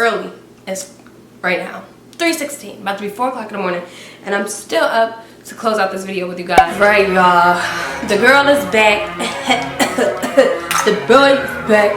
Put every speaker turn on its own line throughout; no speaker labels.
early. It's right now 3:16, about to be 4 o'clock in the morning, and I'm still up to close out this video with you guys. Right, y'all, the girl is back. The boy is back.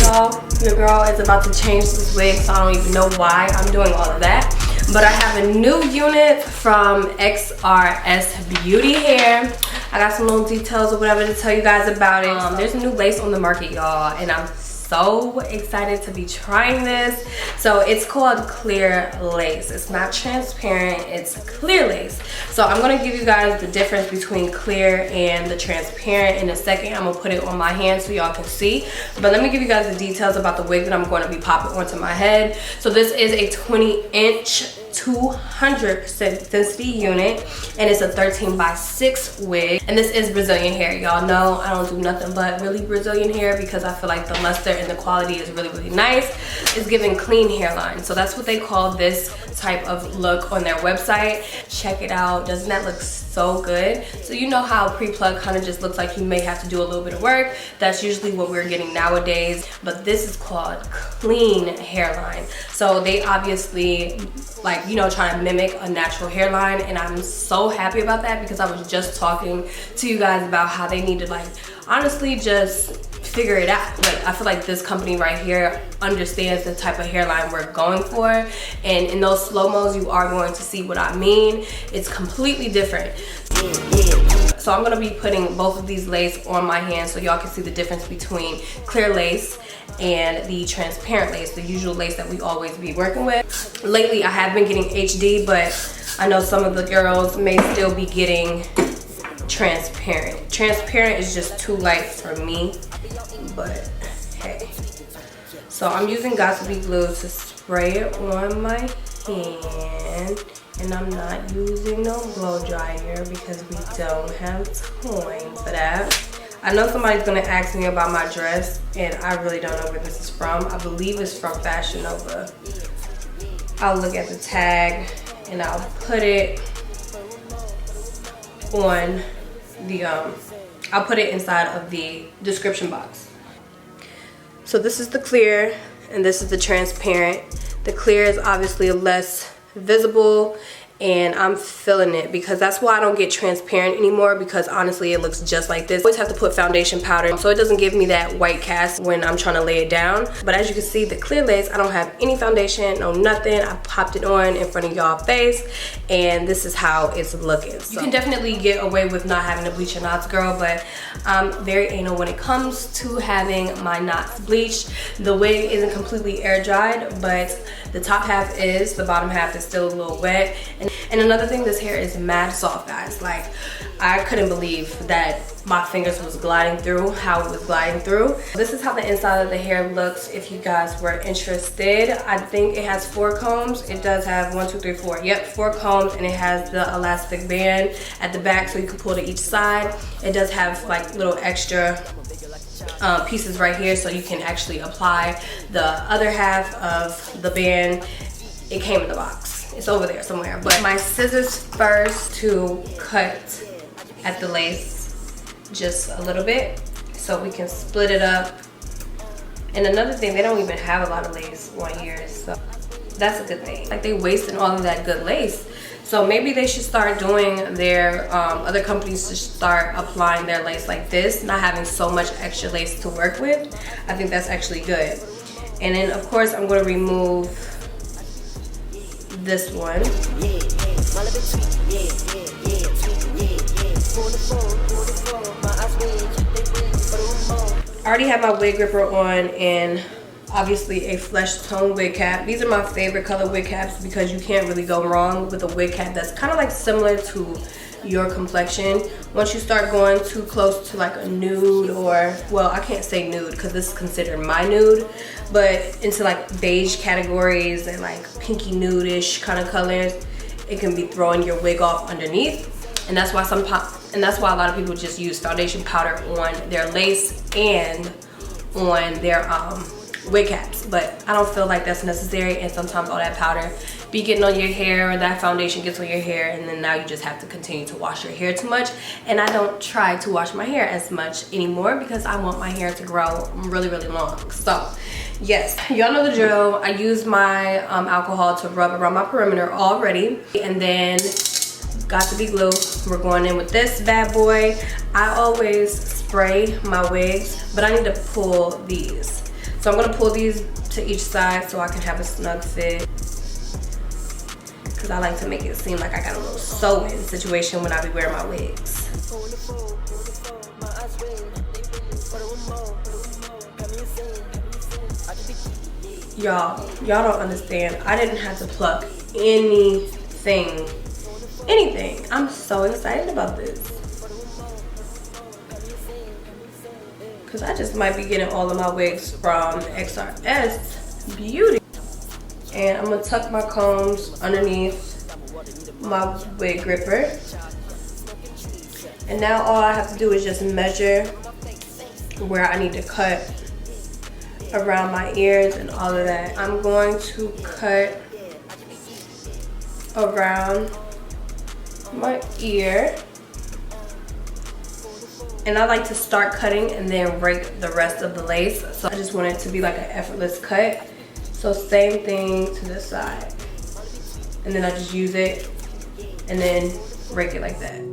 Y'all, your girl is about to change this wig, so I don't even know why I'm doing all of that. But I have a new unit from Xrsbeauty Hair. I got some little details or whatever to tell you guys about it. There's a new lace on the market, y'all, and I'm so excited to be trying this. So it's called clear lace. It's not transparent, it's clear lace. So I'm gonna give you guys the difference between clear and the transparent in a second. I'm gonna put it on my hand so y'all can see. But let me give you guys the details about the wig that I'm going to be popping onto my head. So this is a 20-inch 200% density unit, and it's a 13x6 wig, and this is Brazilian hair. Y'all know I don't do nothing but really Brazilian hair because I feel like the luster and the quality is really nice. It's giving clean hairline, so that's what they call this type of look on their website. Check it out. Doesn't that look so good? So you know how pre-plug kind of just looks like you may have to do a little bit of work. That's usually what we're getting nowadays, but this is called clean hairline. So they obviously, like, you know, trying to mimic a natural hairline, and I'm so happy about that because I was just talking to you guys about how they need to, like, honestly just figure it out. Like, I feel like this company right here understands the type of hairline we're going for, and in those slow-mos you are going to see what I mean. It's completely different. So I'm gonna be putting both of these lace on my hand so y'all can see the difference between clear lace and the transparent lace, the usual lace that we always be working with. Lately I have been getting HD, but I know some of the girls may still be getting transparent. Transparent is just too light for me, but hey. So I'm using Xrsbeauty glue to spray it on my hand, and I'm not using no blow dryer because we don't have time for that. I know somebody's gonna ask me about my dress, and I really don't know where this is from. I believe it's from Fashion Nova. I'll look at the tag and I'll put it on the I'll put it inside of the description box. So this is the clear and this is the transparent. The clear is obviously less visible, and I'm feeling it because that's why I don't get transparent anymore, because honestly it looks just like this. I always have to put foundation powder so it doesn't give me that white cast when I'm trying to lay it down. But as you can see, the clear lace, I don't have any foundation, no nothing. I popped it on in front of y'all face, and this is how it's looking. So you can definitely get away with not having to bleach your knots, girl, but I'm very anal when it comes to having my knots bleached. The wig isn't completely air dried, but the top half is, the bottom half is still a little wet. And another thing, this hair is mad soft, guys. Like, I couldn't believe that my fingers was gliding through how it was gliding through. This is how the inside of the hair looks if you guys were interested. I think it has 4 combs. It does have 1, 2, 3, 4. Yep, 4 combs, and it has the elastic band at the back so you can pull to each side. It does have like little extra pieces right here so you can actually apply the other half of the band. It came in the box. It's over there somewhere. But my scissors first to cut at the lace just a little bit so we can split it up. And another thing, they don't even have a lot of lace on here, so that's a good thing. Like, they wasted all of that good lace. So maybe they should start doing their, other companies should start applying their lace like this, not having so much extra lace to work with. I think that's actually good. And then of course I'm going to remove this one. I already have my wig gripper on and obviously a flesh tone wig cap. These are my favorite color wig caps because you can't really go wrong with a wig cap that's kind of like similar to your complexion. Once you start going too close to like a nude, or, well, I can't say nude because this is considered my nude, but into like beige categories and like pinky nude-ish kind of colors, it can be throwing your wig off underneath. And that's why a lot of people just use foundation powder on their lace and on their wig caps. But I don't feel like that's necessary, and sometimes all that powder be getting on your hair, or that foundation gets on your hair, and then now you just have to continue to wash your hair too much. And I don't try to wash my hair as much anymore because I want my hair to grow really long. So Yes, y'all know the drill. I use my alcohol to rub around my perimeter already, and then got to be glue. We're going in with this bad boy. I always spray my wigs, but I need to pull these. So I'm gonna pull these to each side so I can have a snug fit, because I like to make it seem like I got a little sewing situation when I be wearing my wigs. Y'all don't understand. I didn't have to pluck anything. I'm so excited about this, because I just might be getting all of my wigs from Xrsbeauty. And I'm gonna tuck my combs underneath my wig gripper. And now all I have to do is just measure where I need to cut around my ears and all of that. I'm going to cut around my ear, and I like to start cutting and then rake the rest of the lace. So I just want it to be like an effortless cut. So same thing to this side, and then I just use it and then rake it like that.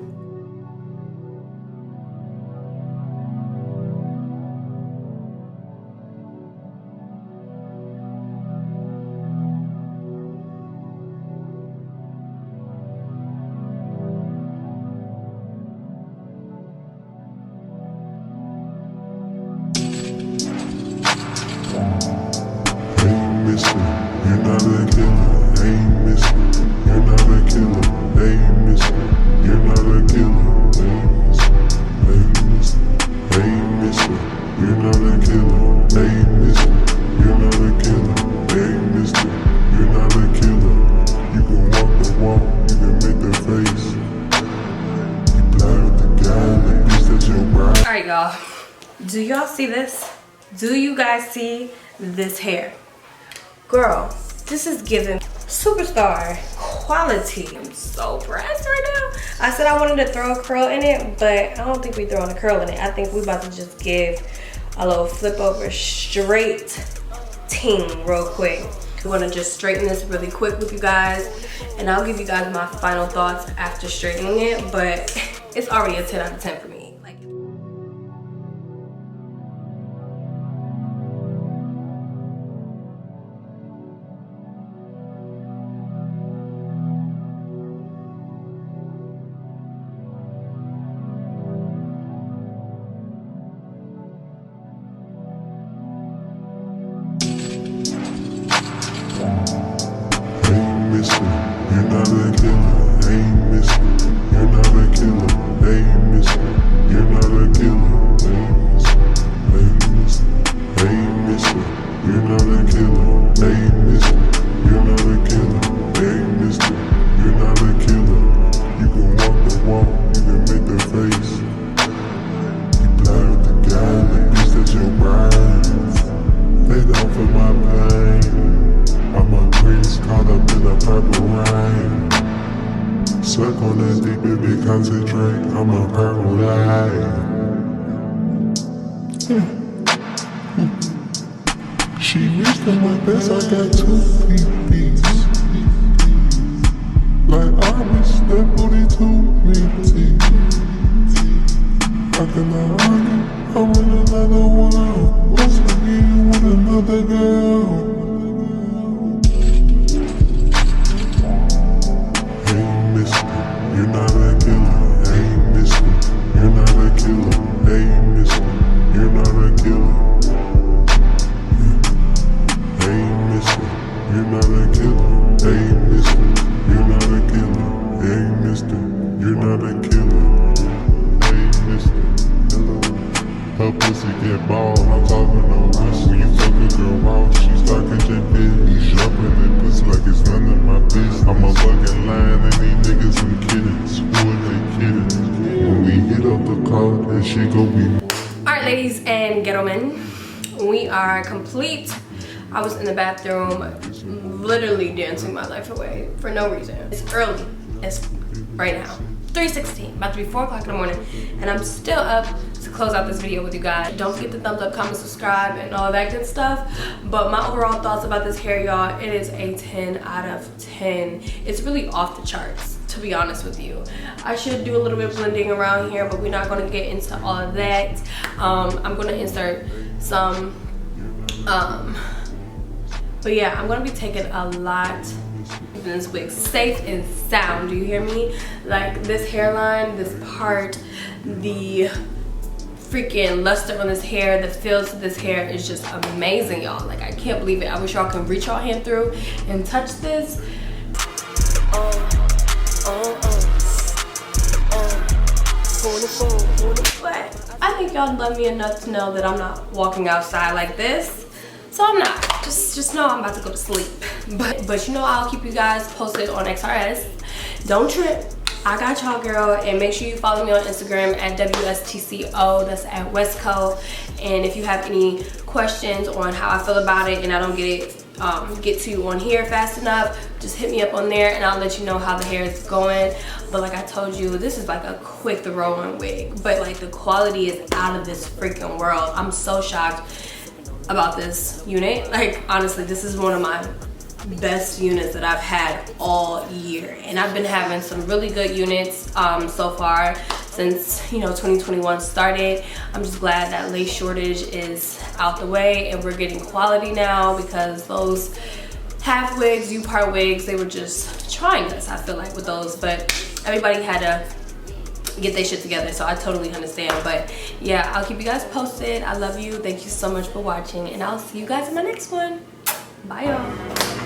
You're not a killer, hey mister. You're not a killer, hey mister. You're not a killer, hey mister. Hey mister. You're not a killer, hey mister. You're not a killer, hey mister. You're not a killer. You can walk the walk, you can make the face. You fly with the guy, like bitch, that's your bride.
Alright y'all, do y'all see this? Do you guys see this hair? Girl, this is giving superstar quality. I'm so pressed right now. I said I wanted to throw a curl in it, but I don't think we throwing a curl in it. I think we about to just give a little flip over straight ting real quick. I'm gonna just straighten this really quick with you guys, and I'll give you guys my final thoughts after straightening it, but it's already a 10 out of 10 for me.
You're not a killer, hey mister. You're not a killer, hey mister. You're not a killer, hey mister. Hey mister. You're not a killer, hey mister. You're not a killer, hey mister. You're not a killer. You can walk the walk, you can make the face. You fly with the guy, like bitch, that's your bride. Lay down for my pain. I'm a prince caught up in a purple rain. Suck on that deep, baby, concentrate. I'm a purple light. She reached in my best, I got 2 PPs. Like I wish that booty to me. I cannot argue, I'm in another world. What's for you with another girl? You're not a killer, hey mister. You're not a killer, hey mister. You're not a killer. Hey mister. You're not a killer, hey mister. You're not a killer, hey mister. You're not a killer, hey mister. Hello. Her pussy get bald, I'm talking no pussy. When you fuck a girl raw, she start catching bitch. You jumping that pussy like it's none of my business. I'm a fucking line and these niggas some kiddings. Who are they kidding? When we hit up the car, that shit gon' be.
Alright ladies and gentlemen, we are complete. I was in the bathroom literally dancing my life away for no reason. It's early, it's right now. 3:16, about to be 4 o'clock in the morning, and I'm still up to close out this video with you guys. Don't forget to thumbs up, comment, subscribe, and all that good stuff. But my overall thoughts about this hair, y'all, it is a 10 out of 10. It's really off the charts, to be honest with you. I should do a little bit of blending around here, but we're not going to get into all of that. I'm going to insert some, but yeah, I'm going to be taking a lot in this wig, safe and sound. Do you hear me? Like this hairline, this part, the freaking luster on this hair, the feel to this hair is just amazing, y'all. Like I can't believe it. I wish y'all can reach your hand through and touch this. But I think y'all love me enough to know that I'm not walking outside like this, so I'm not. Just know I'm about to go to sleep. But you know, I'll keep you guys posted on XRS. Don't trip. I got y'all, girl. And make sure you follow me on Instagram at WSTCO. That's at Westco. And if you have any questions on how I feel about it and I don't get to you on here fast enough, just hit me up on there and I'll let you know how the hair is going. But like I told you, this is like a quick throw on wig, but like the quality is out of this freaking world. I'm so shocked about this unit. Like honestly, this is one of my best units that I've had all year, and I've been having some really good units so far since, you know, 2021 started. I'm just glad that lace shortage is out the way and we're getting quality now, because those half wigs, U-part wigs, they were just trying us, I feel like, with those. But everybody had to get their shit together, so I totally understand. But yeah, I'll keep you guys posted. I love you. Thank you so much for watching, and I'll see you guys in my next one. Bye, y'all.